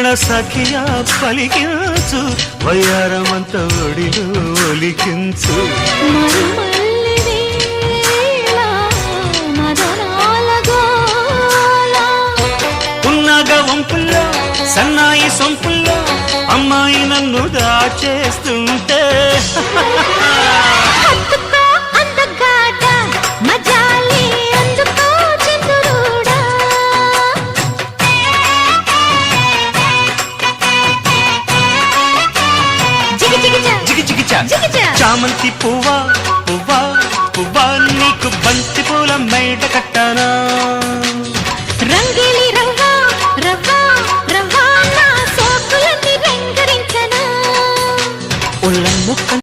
వీణ సఖియా పలికించు వయ్యారమంత ఒడిలో ఒలికించు ఉన్నగ వంపుల్లో సన్నాయి సొంపుల్లో అమ్మాయి నన్ను దాచేస్తుంటే చామంతి పువ్వా పువ్వా పువ్వా నీకు బంతి పూల మేడ కట్టానా